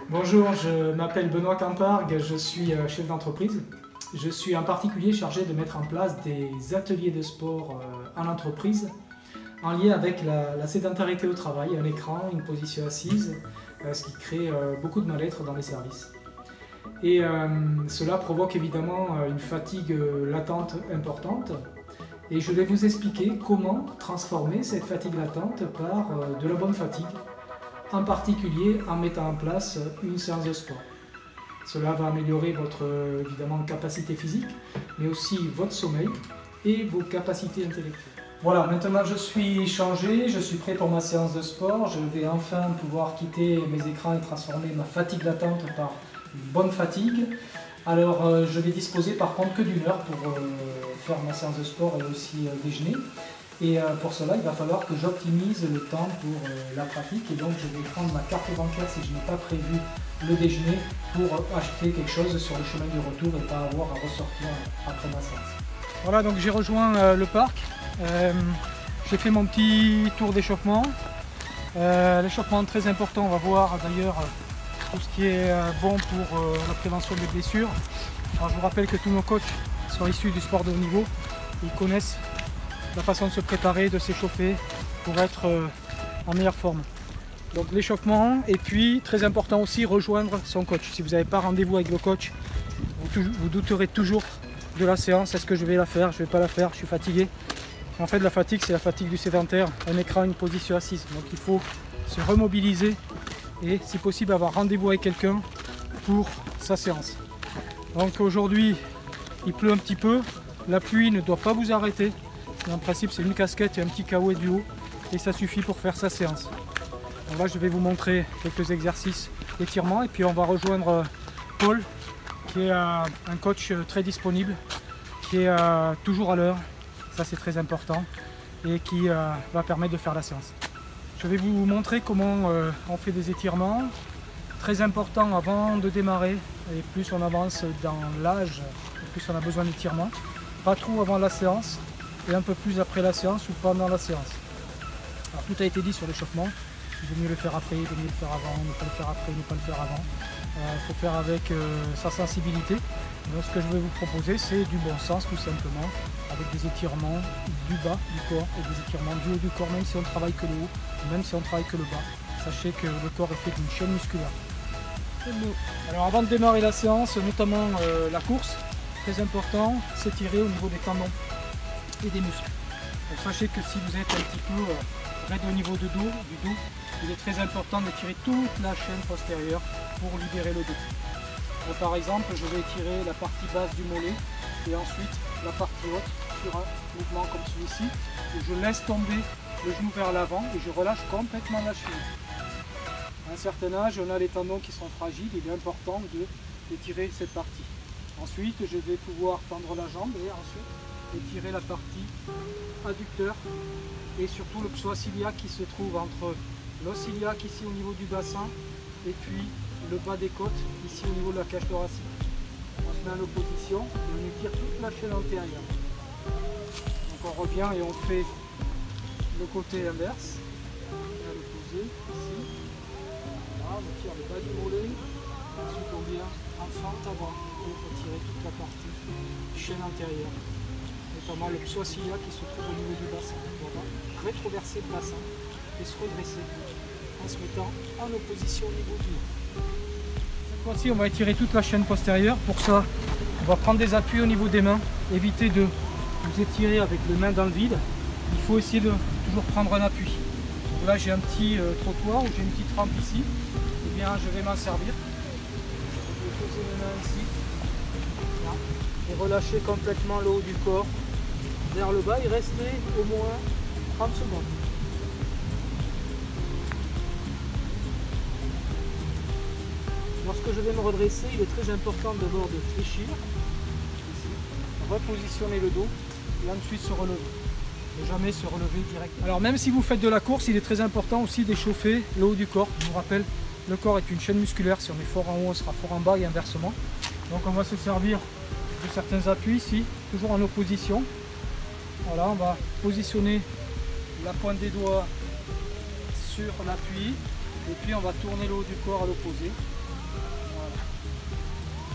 Bonjour, je m'appelle Benoît Campargue, je suis chef d'entreprise. Je suis en particulier chargé de mettre en place des ateliers de sport en entreprise en lien avec la sédentarité au travail, un écran, une position assise, ce qui crée beaucoup de mal-être dans les services. Et cela provoque évidemment une fatigue latente importante. Et je vais vous expliquer comment transformer cette fatigue latente par de la bonne fatigue, en particulier en mettant en place une séance de sport. Cela va améliorer votre évidemment capacité physique, mais aussi votre sommeil et vos capacités intellectuelles. Voilà, maintenant je suis changé, je suis prêt pour ma séance de sport. Je vais enfin pouvoir quitter mes écrans et transformer ma fatigue latente par une bonne fatigue. Alors je vais disposer par contre que d'une heure pour faire ma séance de sport et aussi déjeuner. Et pour cela, il va falloir que j'optimise le temps pour la pratique. Et donc je vais prendre ma carte bancaire si je n'ai pas prévu le déjeuner pour acheter quelque chose sur le chemin du retour et pas avoir à ressortir après ma séance. Voilà, donc j'ai rejoint le parc. J'ai fait mon petit tour d'échauffement. L'échauffement très important, on va voir d'ailleurs tout ce qui est bon pour la prévention des blessures. Alors, je vous rappelle que tous nos coachs sont issus du sport de haut niveau. Ils connaissent la façon de se préparer, de s'échauffer pour être en meilleure forme. Donc l'échauffement, et puis très important aussi, rejoindre son coach. Si vous n'avez pas rendez-vous avec le coach, vous douterez toujours de la séance. Est-ce que je vais la faire? Je ne vais pas la faire, je suis fatigué. En fait, la fatigue, c'est la fatigue du sédentaire, un écran, une position assise. Donc il faut se remobiliser et si possible avoir rendez-vous avec quelqu'un pour sa séance. Donc aujourd'hui, il pleut un petit peu, la pluie ne doit pas vous arrêter. En principe, c'est une casquette et un petit caouet du haut et ça suffit pour faire sa séance. Donc là, je vais vous montrer quelques exercices d'étirement et puis on va rejoindre Paul qui est un coach très disponible, qui est toujours à l'heure, ça c'est très important, et qui va permettre de faire la séance. Je vais vous montrer comment on fait des étirements. Très important avant de démarrer, et plus on avance dans l'âge, plus on a besoin d'étirement. Pas trop avant la séance, et un peu plus après la séance ou pendant la séance. Alors tout a été dit sur l'échauffement. Il vaut mieux le faire après, il vaut mieux le faire avant, ne pas le faire après, ne pas le faire avant. Il faut faire avec sa sensibilité. Donc ce que je vais vous proposer, c'est du bon sens tout simplement, avec des étirements du bas du corps et des étirements du haut du corps, même si on ne travaille que le haut, même si on ne travaille que le bas. Sachez que le corps est fait d'une chaîne musculaire. Alors avant de démarrer la séance, notamment la course, très important, s'étirer au niveau des tendons et des muscles. Donc sachez que si vous êtes un petit peu raide au niveau du dos, il est très important d'étirer toute la chaîne postérieure pour libérer le dos. Donc, par exemple, je vais étirer la partie basse du mollet et ensuite la partie haute sur un mouvement comme celui-ci. Je laisse tomber le genou vers l'avant et je relâche complètement la cheville. À un certain âge, on a les tendons qui sont fragiles, il est important d'étirer cette partie. Ensuite, je vais pouvoir tendre la jambe et ensuite étirer la partie adducteur et surtout le psoas iliaque qui se trouve entre l'os iliaque ici au niveau du bassin et puis le bas des côtes ici au niveau de la cage thoracique. On se met en opposition et on étire toute la chaîne antérieure. Donc on revient et on fait le côté inverse. On vient le poser ici. Voilà, on tire le bas du mollet. Ensuite on vient en fente avant pour retirer toute la partie chaîne antérieure. Notamment le psoas iliaque qui se trouve au niveau du bassin. On va rétroverser le bassin et se redresser en se mettant en opposition au niveau du haut. Cette fois-ci, on va étirer toute la chaîne postérieure. Pour ça, on va prendre des appuis au niveau des mains. Évitez de vous étirer avec les mains dans le vide. Il faut essayer de toujours prendre un appui. Donc là, j'ai un petit trottoir ou j'ai une petite rampe ici. Eh bien, je vais m'en servir. Je vais poser mes mains ici. Là, et relâcher complètement le haut du corps vers le bas et rester au moins 30 secondes. Lorsque je vais me redresser, il est très important d'abord de fléchir, ici, repositionner le dos et ensuite se relever. Ne jamais se relever direct. Alors même si vous faites de la course, il est très important aussi d'échauffer le haut du corps. Je vous rappelle, le corps est une chaîne musculaire. Si on est fort en haut, on sera fort en bas et inversement. Donc on va se servir de certains appuis ici, toujours en opposition. Voilà, on va positionner la pointe des doigts sur l'appui et puis on va tourner le haut du corps à l'opposé.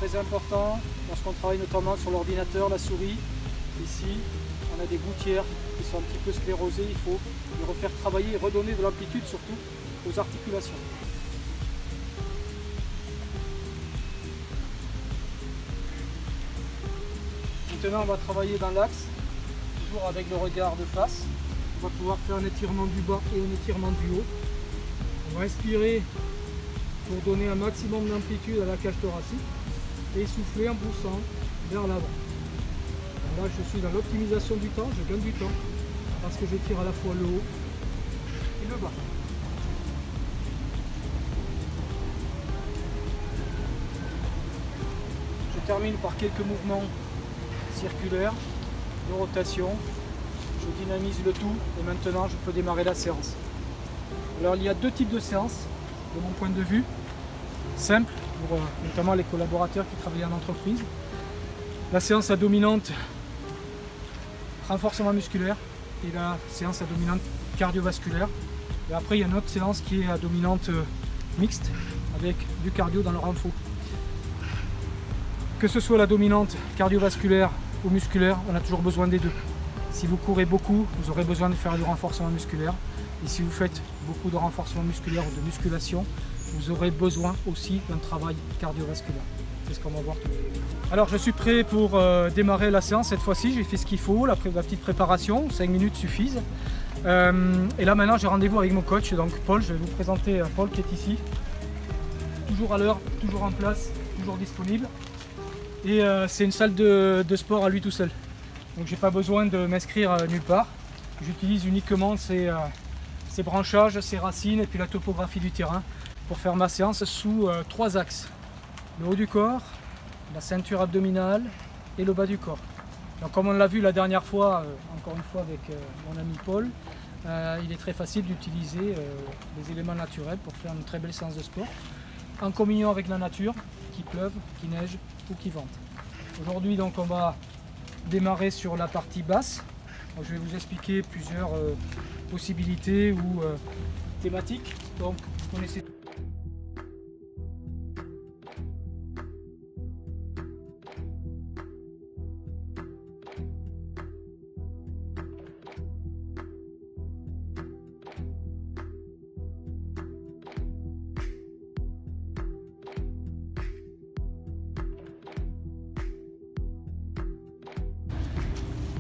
très important lorsqu'on travaille notamment sur l'ordinateur, la souris. Ici, on a des gouttières qui sont un petit peu sclérosées, il faut les refaire travailler et redonner de l'amplitude surtout aux articulations. Maintenant, on va travailler dans l'axe, toujours avec le regard de face. On va pouvoir faire un étirement du bas et un étirement du haut. On va inspirer pour donner un maximum d'amplitude à la cage thoracique et souffler en poussant vers l'avant. Là, je suis dans l'optimisation du temps, je gagne du temps parce que j'étire à la fois le haut et le bas. Je termine par quelques mouvements circulaires de rotation. Je dynamise le tout et maintenant je peux démarrer la séance. Alors il y a deux types de séances de mon point de vue. Simple pour notamment les collaborateurs qui travaillent en entreprise. La séance à dominante renforcement musculaire et la séance à dominante cardiovasculaire. Et après il y a une autre séance qui est à dominante mixte avec du cardio dans le renfort. Que ce soit la dominante cardiovasculaire ou musculaire, on a toujours besoin des deux. Si vous courez beaucoup, vous aurez besoin de faire du renforcement musculaire. Et si vous faites beaucoup de renforcement musculaire ou de musculation, vous aurez besoin aussi d'un travail cardiovasculaire. C'est ce qu'on va voir tout de suite. Alors je suis prêt pour démarrer la séance cette fois-ci. J'ai fait ce qu'il faut, la petite préparation, 5 minutes suffisent. Et là maintenant j'ai rendez-vous avec mon coach, donc Paul. Je vais vous présenter Paul qui est ici. Toujours à l'heure, toujours en place, toujours disponible. Et c'est une salle de sport à lui tout seul. Donc j'ai pas besoin de m'inscrire nulle part. J'utilise uniquement ces branchages, ces racines et puis la topographie du terrain pour faire ma séance sous 3 axes. Le haut du corps, la ceinture abdominale et le bas du corps. Donc comme on l'a vu la dernière fois, encore une fois avec mon ami Paul, il est très facile d'utiliser des éléments naturels pour faire une très belle séance de sport en communion avec la nature, qu'il pleuve, qu'il neige ou qu'il vente. Aujourd'hui donc on va démarrer sur la partie basse. Donc, je vais vous expliquer plusieurs possibilités ou thématiques. Donc vous connaissez.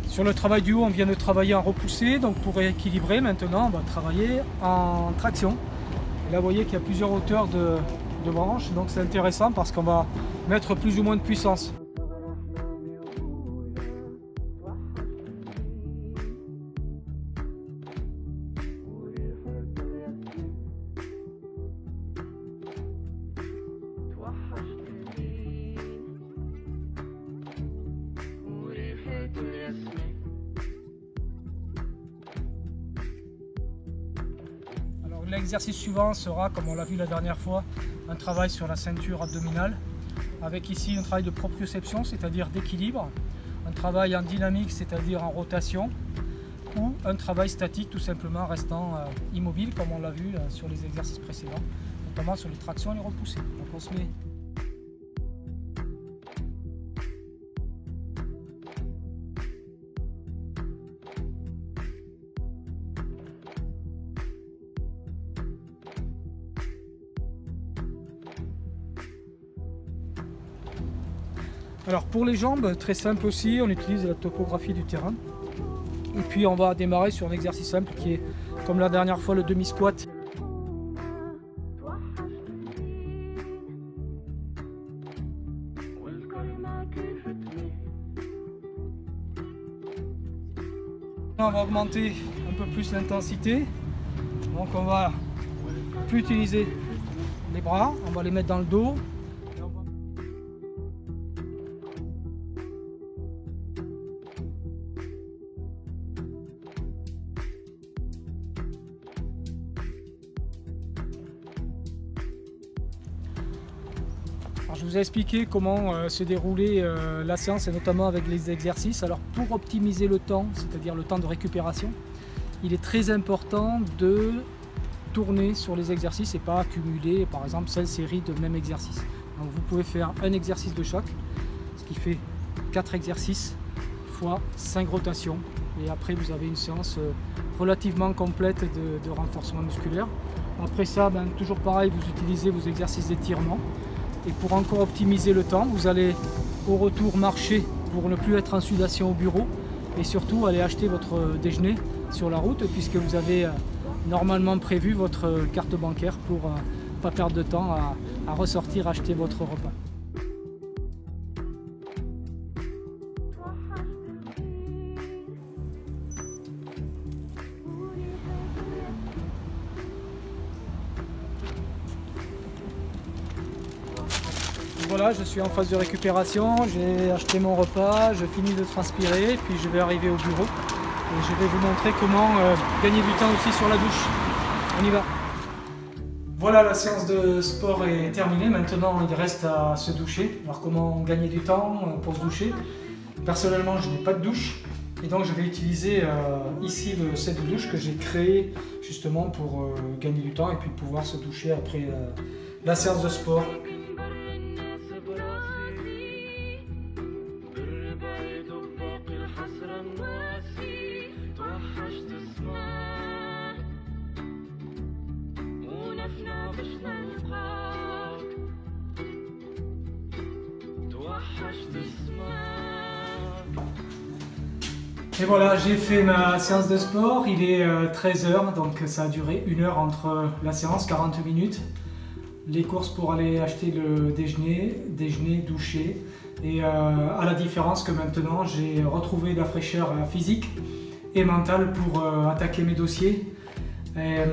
Sur le travail du haut, on vient de travailler en repoussé, donc pour rééquilibrer maintenant, on va travailler en traction. Et là, vous voyez qu'il y a plusieurs hauteurs de branches, donc c'est intéressant parce qu'on va mettre plus ou moins de puissance. L'exercice suivant sera, comme on l'a vu la dernière fois, un travail sur la ceinture abdominale, avec ici un travail de proprioception, c'est-à-dire d'équilibre, un travail en dynamique, c'est-à-dire en rotation, ou un travail statique, tout simplement restant immobile, comme on l'a vu sur les exercices précédents, notamment sur les tractions et les repoussées. Donc on se met. Alors pour les jambes, très simple aussi, on utilise la topographie du terrain. Et puis on va démarrer sur un exercice simple qui est, comme la dernière fois, le demi-squat. On va augmenter un peu plus l'intensité. Donc on va plus utiliser les bras, on va les mettre dans le dos. Alors, je vous ai expliqué comment se déroulait la séance et notamment avec les exercices. Alors pour optimiser le temps, c'est-à-dire le temps de récupération, il est très important de tourner sur les exercices et pas accumuler par exemple 5 séries de même exercice. Donc vous pouvez faire un exercice de choc, ce qui fait 4 exercices fois 5 rotations. Et après vous avez une séance relativement complète de renforcement musculaire. Après ça, toujours pareil, vous utilisez vos exercices d'étirement. Et pour encore optimiser le temps, vous allez au retour marcher pour ne plus être en sudation au bureau. Et surtout aller acheter votre déjeuner sur la route, puisque vous avez normalement prévu votre carte bancaire pour ne pas perdre de temps à ressortir acheter votre repas. Voilà, je suis en phase de récupération, j'ai acheté mon repas, je finis de transpirer, puis je vais arriver au bureau et je vais vous montrer comment gagner du temps aussi sur la douche. On y va. Voilà, la séance de sport est terminée, maintenant il reste à se doucher. Alors comment gagner du temps pour se doucher? Personnellement, je n'ai pas de douche et donc je vais utiliser ici le set de douche que j'ai créé justement pour gagner du temps et puis pouvoir se doucher après la séance de sport. Et voilà, j'ai fait ma séance de sport, il est 13 h, donc ça a duré 1 heure entre la séance, 40 minutes. Les courses pour aller acheter le déjeuner, doucher. Et à la différence que maintenant, j'ai retrouvé de la fraîcheur physique et mentale pour attaquer mes dossiers. Et,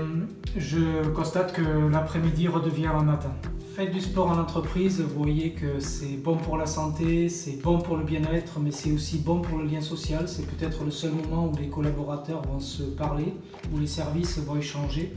je constate que l'après-midi redevient un matin. Faites du sport en entreprise, vous voyez que c'est bon pour la santé, c'est bon pour le bien-être, mais c'est aussi bon pour le lien social. C'est peut-être le seul moment où les collaborateurs vont se parler, où les services vont échanger.